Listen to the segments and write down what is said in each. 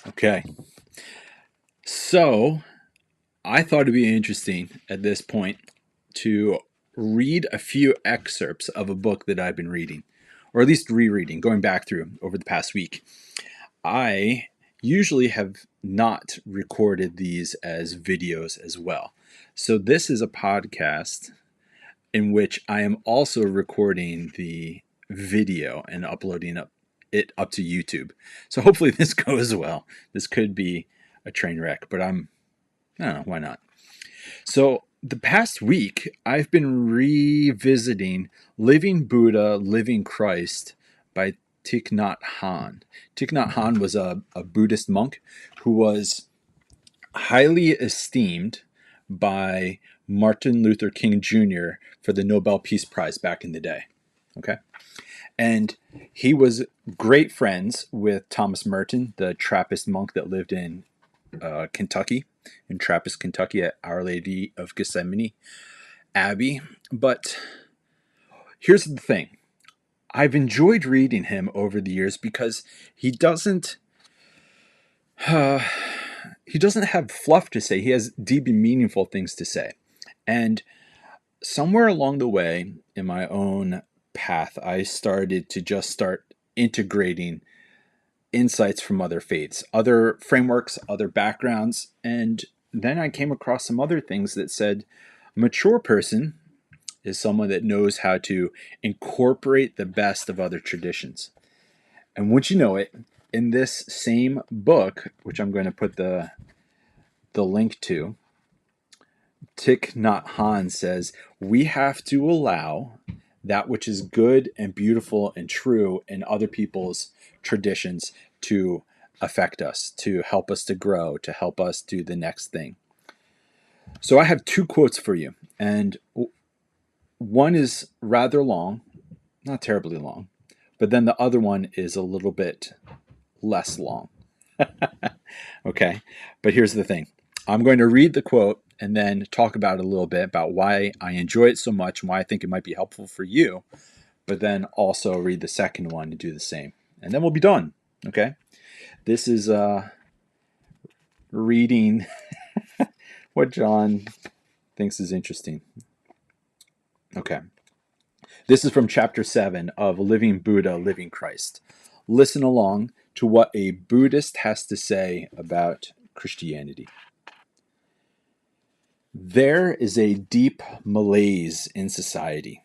Okay. So I thought it'd be interesting at this point to read a few excerpts of a book that I've been reading, or at least rereading, going back through over the past week. I usually have not recorded these as videos as well. So this is a podcast in which I am also recording the video and uploading it up to YouTube. So hopefully this goes well. This could be a train wreck, but I don't know, why not? So the past week, I've been revisiting Living Buddha, Living Christ by Thich Nhat Hanh. Thich Nhat Hanh was a Buddhist monk who was highly esteemed by Martin Luther King Jr. for the Nobel Peace Prize back in the day. Okay. And he was great friends with Thomas Merton, the Trappist monk that lived in Kentucky, in Trappist, Kentucky, at Our Lady of Gethsemane Abbey. But here's the thing. I've enjoyed reading him over the years because he doesn't have fluff to say. He has deep and meaningful things to say. And somewhere along the way in my own path, I started to just start integrating insights from other faiths, other frameworks, other backgrounds. And then I came across some other things that said a mature person is someone that knows how to incorporate the best of other traditions. And once you know it, in this same book, which I'm going to put the link to, Thich Nhat Hanh says, we have to allow that which is good and beautiful and true in other people's traditions to affect us, to help us to grow, to help us do the next thing. So I have two quotes for you, and one is rather long, not terribly long, but then the other one is a little bit less long. Okay, but here's the thing. I'm going to read the quote and then talk about it a little bit about why I enjoy it so much and why I think it might be helpful for you, but then also read the second one and do the same. And then we'll be done. Okay? This is reading what John thinks is interesting. Okay. This is from chapter 7 of Living Buddha, Living Christ. Listen along to what a Buddhist has to say about Christianity. There is a deep malaise in society.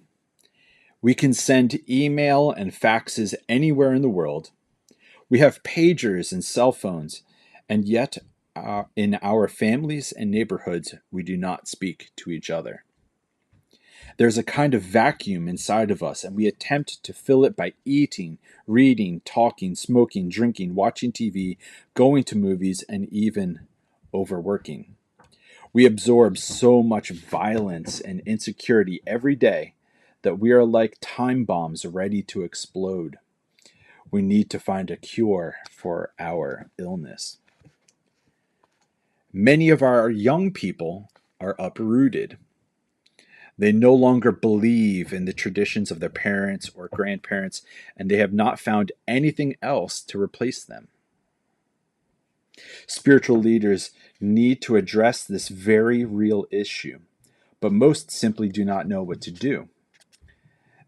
We can send email and faxes anywhere in the world. We have pagers and cell phones, and yet in our families and neighborhoods, we do not speak to each other. There's a kind of vacuum inside of us, and we attempt to fill it by eating, reading, talking, smoking, drinking, watching TV, going to movies, and even overworking. We absorb so much violence and insecurity every day that we are like time bombs ready to explode. We need to find a cure for our illness. Many of our young people are uprooted. They no longer believe in the traditions of their parents or grandparents, and they have not found anything else to replace them. Spiritual leaders need to address this very real issue, but most simply do not know what to do.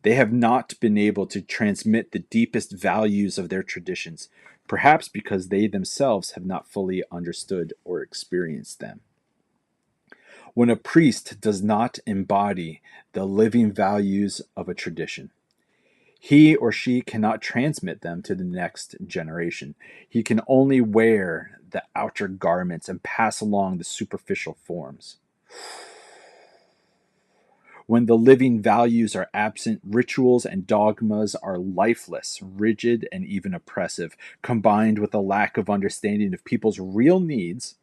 They have not been able to transmit the deepest values of their traditions, perhaps because they themselves have not fully understood or experienced them. When a priest does not embody the living values of a tradition, he or she cannot transmit them to the next generation. He can only wear the outer garments and pass along the superficial forms. When the living values are absent, rituals and dogmas are lifeless, rigid, and even oppressive. Combined with a lack of understanding of people's real needs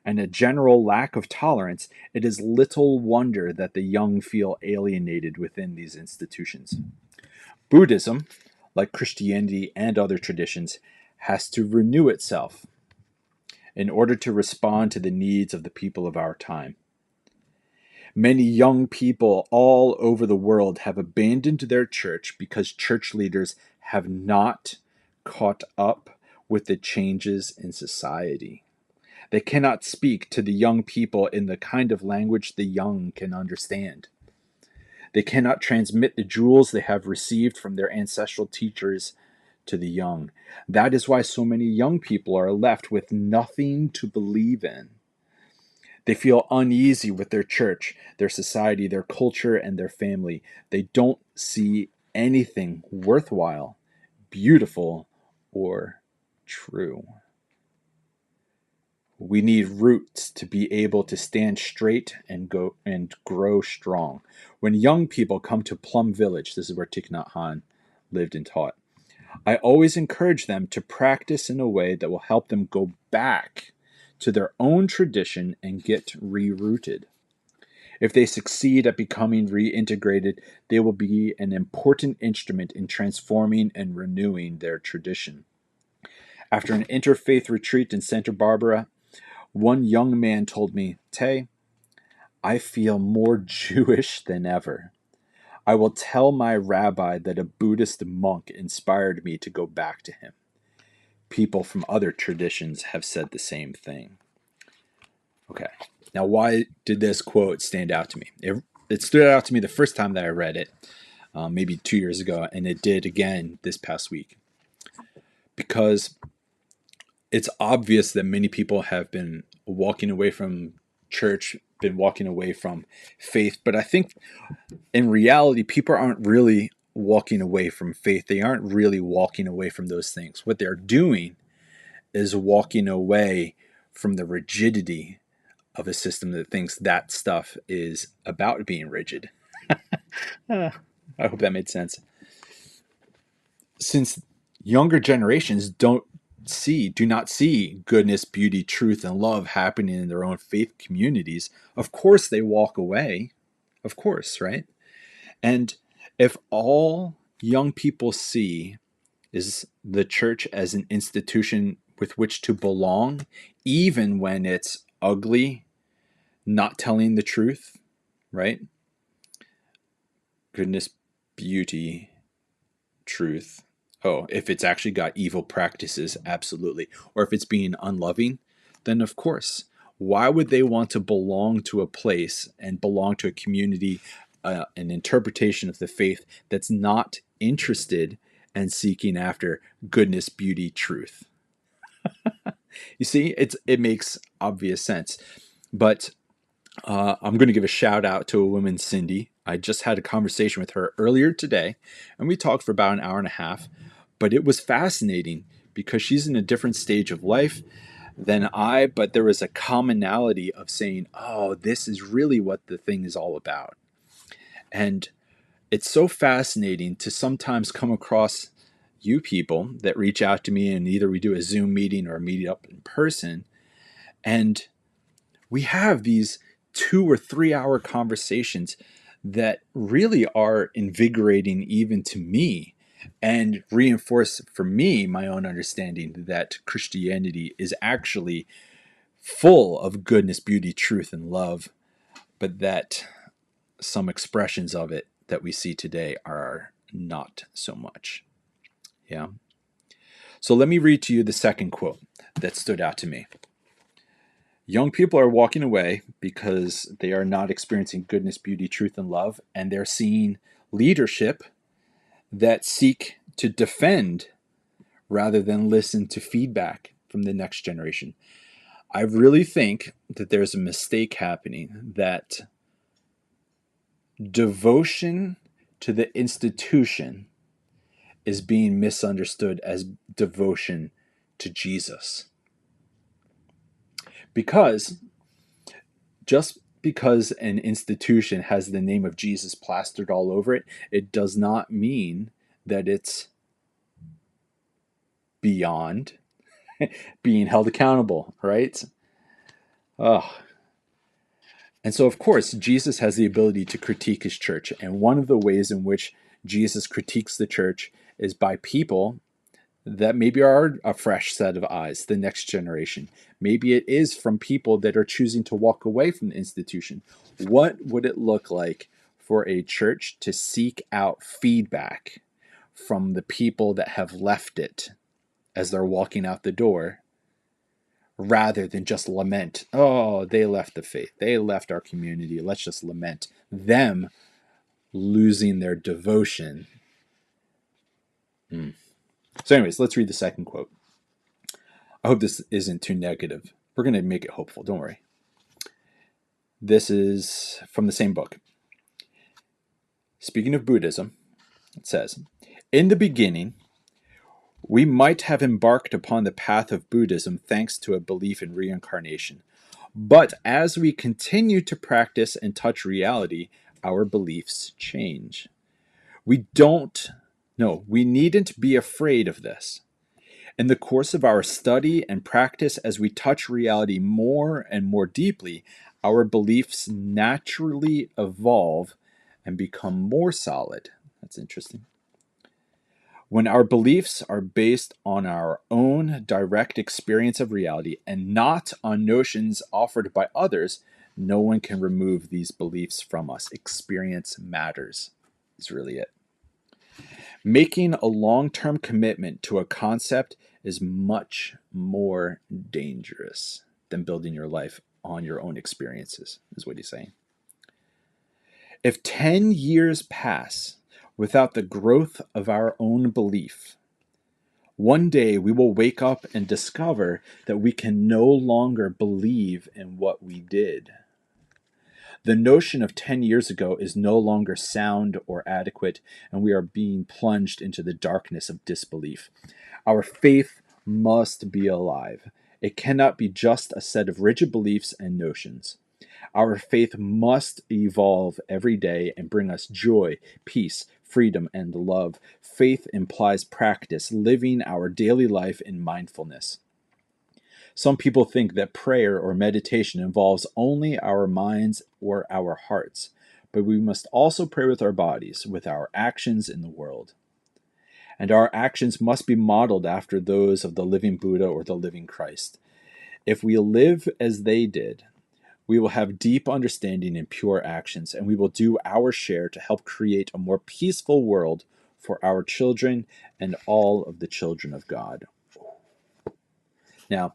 and a general lack of tolerance, it is little wonder that the young feel alienated within these institutions. Buddhism, like Christianity and other traditions, has to renew itself in order to respond to the needs of the people of our time. Many young people all over the world have abandoned their church because church leaders have not caught up with the changes in society. They cannot speak to the young people in the kind of language the young can understand. They cannot transmit the jewels they have received from their ancestral teachers to the young. That is why so many young people are left with nothing to believe in. They feel uneasy with their church, their society, their culture, and their family. They don't see anything worthwhile, beautiful, or true. We need roots to be able to stand straight and grow strong. When young people come to Plum Village, this is where Thich Nhat Hanh lived and taught, I always encourage them to practice in a way that will help them go back to their own tradition and get rerouted. If they succeed at becoming reintegrated, they will be an important instrument in transforming and renewing their tradition. After an interfaith retreat in Santa Barbara, one young man told me, "Tay, I feel more Jewish than ever. I will tell my rabbi that a Buddhist monk inspired me to go back to him." People from other traditions have said the same thing. Okay, now why did this quote stand out to me? It stood out to me the first time that I read it, maybe 2 years ago, and it did again this past week. Because it's obvious that many people have been walking away from church, been walking away from faith, but I think in reality, people aren't really walking away from faith. They aren't really walking away from those things. What they're doing is walking away from the rigidity of a system that thinks that stuff is about being rigid. I hope that made sense. Since younger generations do not see goodness, beauty, truth, and love happening in their own faith communities, of course they walk away. Of course, right? And if all young people see is the church as an institution with which to belong, even when it's ugly, not telling the truth, right? Goodness, beauty, truth. Oh, if it's actually got evil practices, absolutely. Or if it's being unloving, then of course. Why would they want to belong to a place and belong to a community, an interpretation of the faith that's not interested and seeking after goodness, beauty, truth? You see, it makes obvious sense. But I'm going to give a shout out to a woman, Cindy. I just had a conversation with her earlier today, and we talked for about an hour and a half. But it was fascinating because she's in a different stage of life than I, but there was a commonality of saying, oh, this is really what the thing is all about. And it's so fascinating to sometimes come across you people that reach out to me, and either we do a Zoom meeting or a meet up in person, and we have these 2 or 3 hour conversations that really are invigorating even to me and reinforce for me my own understanding that Christianity is actually full of goodness, beauty, truth, and love, but that some expressions of it that we see today are not so much. Yeah. So let me read to you the second quote that stood out to me. Young people are walking away because they are not experiencing goodness, beauty, truth, and love, and they're seeing leadership that seek to defend rather than listen to feedback from the next generation. I really think that there's a mistake happening, that devotion to the institution is being misunderstood as devotion to Jesus. Because just because an institution has the name of Jesus plastered all over it, it does not mean that it's beyond being held accountable, right? Oh. And so, of course, Jesus has the ability to critique his church. And one of the ways in which Jesus critiques the church is by people that maybe are a fresh set of eyes, the next generation. Maybe it is from people that are choosing to walk away from the institution. What would it look like for a church to seek out feedback from the people that have left it as they're walking out the door, rather than just lament, oh, they left the faith, they left our community, let's just lament them losing their devotion. So anyways, let's read the second quote. I hope this isn't too negative. We're going to make it hopeful, don't worry. This is from the same book. Speaking of Buddhism, it says, in the beginning, we might have embarked upon the path of Buddhism thanks to a belief in reincarnation. But as we continue to practice and touch reality, our beliefs change. We needn't be afraid of this. In the course of our study and practice, as we touch reality more and more deeply, our beliefs naturally evolve and become more solid. That's interesting. When our beliefs are based on our own direct experience of reality and not on notions offered by others, no one can remove these beliefs from us. Experience matters, is really it. Making a long-term commitment to a concept is much more dangerous than building your life on your own experiences, is what he's saying. If 10 years pass without the growth of our own belief, one day we will wake up and discover that we can no longer believe in what we did. The notion of 10 years ago is no longer sound or adequate, and we are being plunged into the darkness of disbelief. Our faith must be alive. It cannot be just a set of rigid beliefs and notions. Our faith must evolve every day and bring us joy, peace, freedom, and love. Faith implies practice, living our daily life in mindfulness. Some people think that prayer or meditation involves only our minds or our hearts, but we must also pray with our bodies, with our actions in the world. And our actions must be modeled after those of the living Buddha or the living Christ. If we live as they did, we will have deep understanding and pure actions, and we will do our share to help create a more peaceful world for our children and all of the children of God. Now,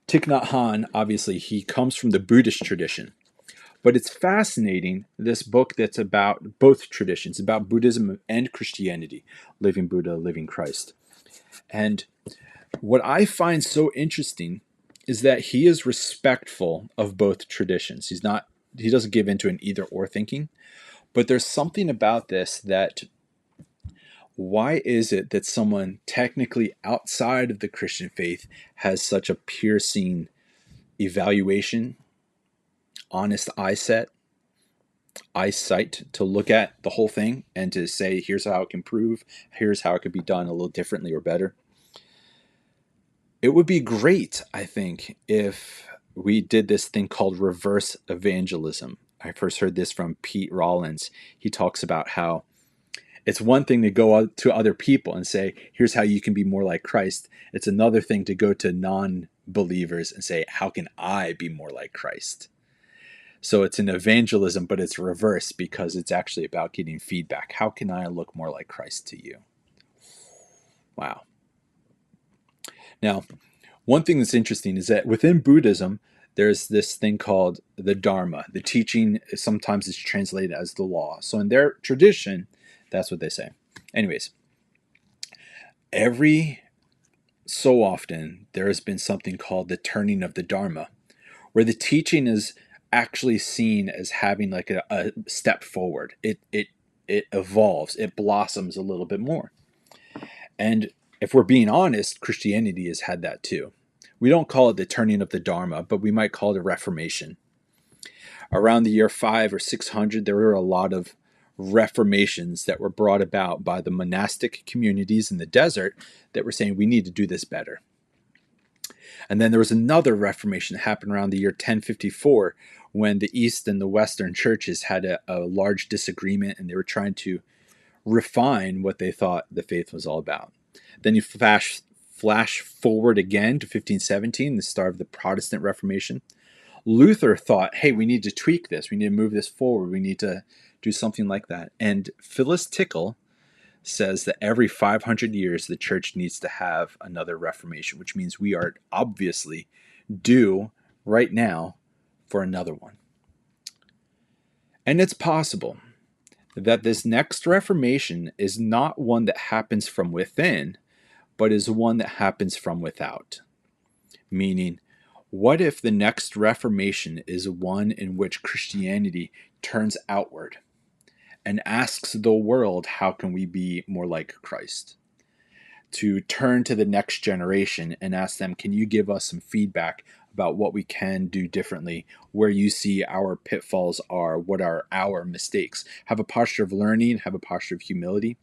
Thich Nhat Hanh, obviously, he comes from the Buddhist tradition. But it's fascinating, this book that's about both traditions, about Buddhism and Christianity, living Buddha, living Christ. And what I find so interesting is that he is respectful of both traditions. He doesn't give into an either or thinking, but there's something about this that why is it that someone technically outside of the Christian faith has such a piercing evaluation, honest eyesight to look at the whole thing and to say, here's how it can prove, here's how it could be done a little differently or better? It would be great, I think, if we did this thing called reverse evangelism. I first heard this from Pete Rollins. He talks about how it's one thing to go out to other people and say, here's how you can be more like Christ. It's another thing to go to non-believers and say, how can I be more like Christ? So it's an evangelism, but it's reverse because it's actually about getting feedback. How can I look more like Christ to you? Wow. Now, one thing that's interesting is that within Buddhism, there's this thing called the Dharma. The teaching sometimes is translated as the law. So in their tradition, that's what they say. Anyways, every so often, there has been something called the turning of the Dharma, where the teaching is actually seen as having like a step forward. It evolves, it blossoms a little bit more. And if we're being honest, Christianity has had that too. We don't call it the turning of the Dharma, but we might call it a Reformation. Around the year 500 or 600, there were a lot of reformations that were brought about by the monastic communities in the desert that were saying we need to do this better. And then there was another Reformation that happened around the year 1054 when the East and the Western churches had a large disagreement and they were trying to refine what they thought the faith was all about. Then you flash forward again to 1517, the start of the Protestant Reformation. Luther thought, hey, we need to tweak this. We need to move this forward. We need to do something like that. And Phyllis Tickle, says that every 500 years the church needs to have another reformation, which means we are obviously due right now for another one. And it's possible that this next reformation is not one that happens from within, but is one that happens from without. Meaning, what if the next reformation is one in which Christianity turns outward and asks the world, how can we be more like Christ? To turn to the next generation and ask them, can you give us some feedback about what we can do differently, where you see our pitfalls are, what are our mistakes? Have a posture of learning, have a posture of humility.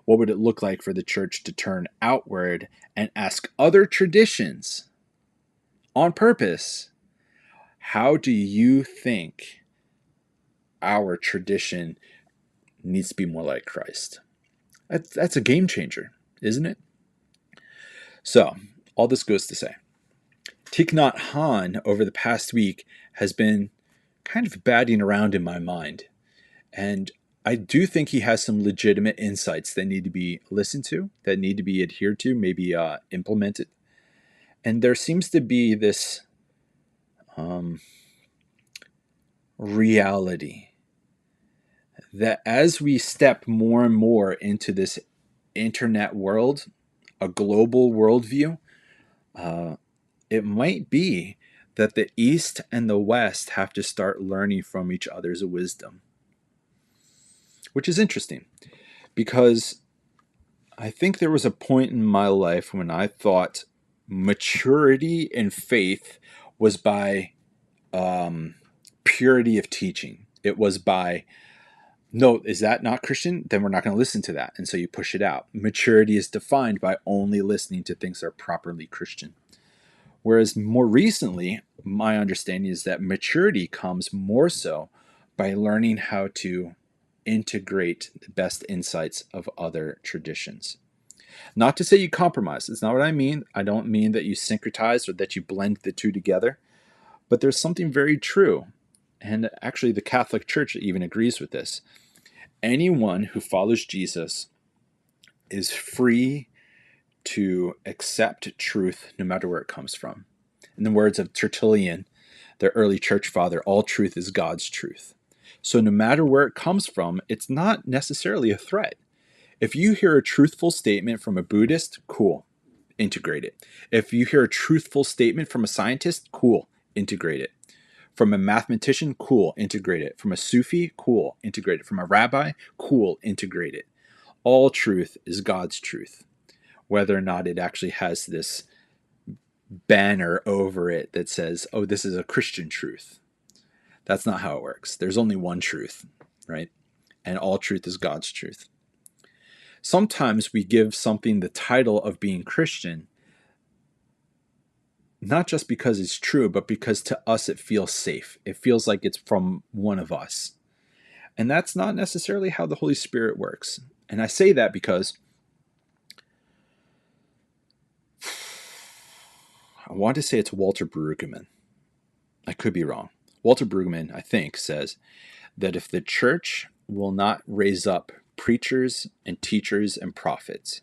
What would it look like for the church to turn outward and ask other traditions on purpose, how do you think our tradition needs to be more like Christ? That's a game changer, isn't it? So, all this goes to say, Thich Nhat Hanh over the past week has been kind of batting around in my mind. And I do think he has some legitimate insights that need to be listened to, that need to be adhered to, maybe implemented. And there seems to be this reality that as we step more and more into this internet world, a global worldview, it might be that the East and the West have to start learning from each other's wisdom. Which is interesting, because I think there was a point in my life when I thought maturity in faith was by purity of teaching. It was by, no, is that not Christian? Then we're not going to listen to that. And so you push it out. Maturity is defined by only listening to things that are properly Christian. Whereas more recently, my understanding is that maturity comes more so by learning how to integrate the best insights of other traditions. Not to say you compromise. That's not what I mean. I don't mean that you syncretize or that you blend the two together. But there's something very true. And actually, the Catholic Church even agrees with this. Anyone who follows Jesus is free to accept truth no matter where it comes from. In the words of Tertullian, the early church father, all truth is God's truth. So no matter where it comes from, it's not necessarily a threat. If you hear a truthful statement from a Buddhist, cool, integrate it. If you hear a truthful statement from a scientist, cool, integrate it. From a mathematician, cool, integrate it. From a Sufi, cool, integrate it. From a rabbi, cool, integrate it. All truth is God's truth. Whether or not it actually has this banner over it that says, oh, this is a Christian truth. That's not how it works. There's only one truth, right? And all truth is God's truth. Sometimes we give something the title of being Christian, not just because it's true, but because to us it feels safe. It feels like it's from one of us. And that's not necessarily how the Holy Spirit works. And I say that because I want to say it's Walter Brueggemann. I could be wrong. Walter Brueggemann, I think, says that if the church will not raise up preachers and teachers and prophets,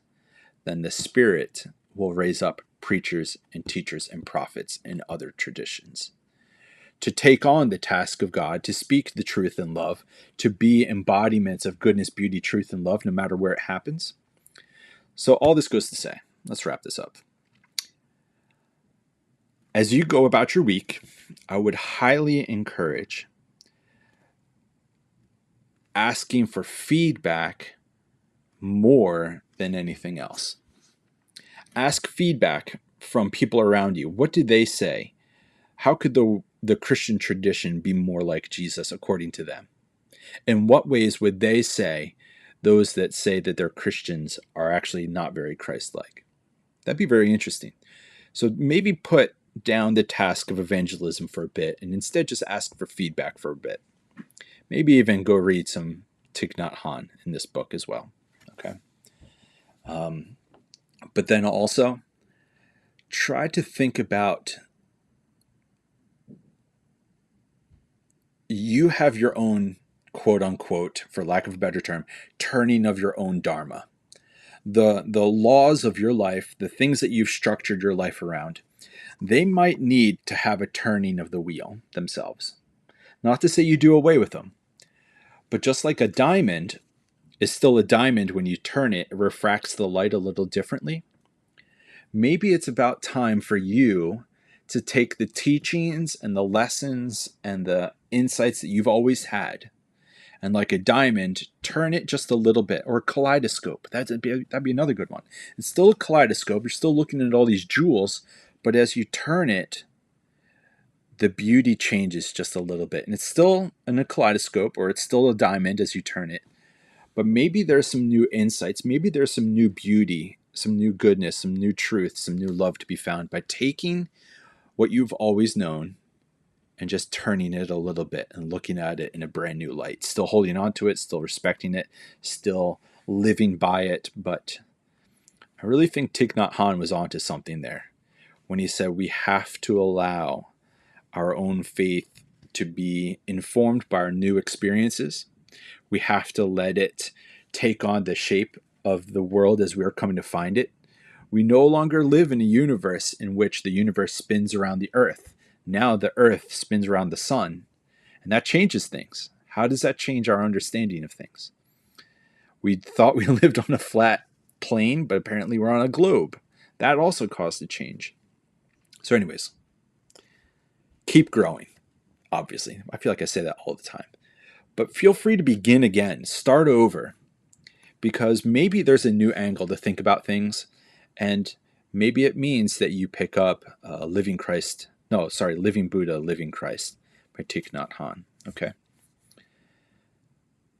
then the Spirit will raise up preachers and teachers and prophets in other traditions. To take on the task of God, to speak the truth in love, to be embodiments of goodness, beauty, truth, and love, no matter where it happens. So all this goes to say, let's wrap this up. As you go about your week, I would highly encourage asking for feedback more than anything else. Ask feedback from people around you. What do they say? How could the Christian tradition be more like Jesus according to them? In what ways would they say those that say that they're Christians are actually not very Christ-like? That'd be very interesting. So maybe put down the task of evangelism for a bit and instead just ask for feedback for a bit. Maybe even go read some Thich Nhat Hanh in this book as well. Okay. But then also try to think about, you have your own, quote unquote, for lack of a better term, turning of your own Dharma. The laws of your life, the things that you've structured your life around, they might need to have a turning of the wheel themselves. Not to say you do away with them, but just like a diamond is still a diamond when you turn it, it refracts the light a little differently. Maybe it's about time for you to take the teachings and the lessons and the insights that you've always had, and like a diamond, turn it just a little bit, or a kaleidoscope. That'd be another good one. It's still a kaleidoscope. You're still looking at all these jewels, but as you turn it, the beauty changes just a little bit. And it's still in a kaleidoscope, or it's still a diamond as you turn it. But maybe there's some new insights. Maybe there's some new beauty, some new goodness, some new truth, some new love to be found by taking what you've always known and just turning it a little bit and looking at it in a brand new light. Still holding on to it, still respecting it, still living by it. But I really think Thich Nhat Hanh was onto something there when he said we have to allow our own faith to be informed by our new experiences. We have to let it take on the shape of the world as we are coming to find it. We no longer live in a universe in which the universe spins around the earth. Now the earth spins around the sun, and that changes things. How does that change our understanding of things? We thought we lived on a flat plane, but apparently we're on a globe. That also caused a change. So anyways, keep growing, obviously. I feel like I say that all the time. But feel free to begin again, start over, because maybe there's a new angle to think about things, and maybe it means that you pick up Living Buddha, Living Christ by Thich Nhat Hanh. Okay.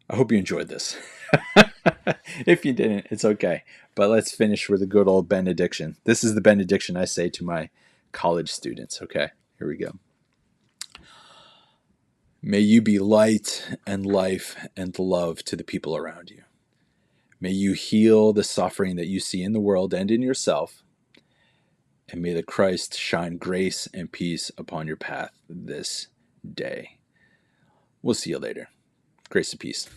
I hope you enjoyed this. If you didn't, it's okay. But let's finish with a good old benediction. This is the benediction I say to my college students. Okay, here we go. May you be light and life and love to the people around you. May you heal the suffering that you see in the world and in yourself. And may the Christ shine grace and peace upon your path this day. We'll see you later. Grace and peace.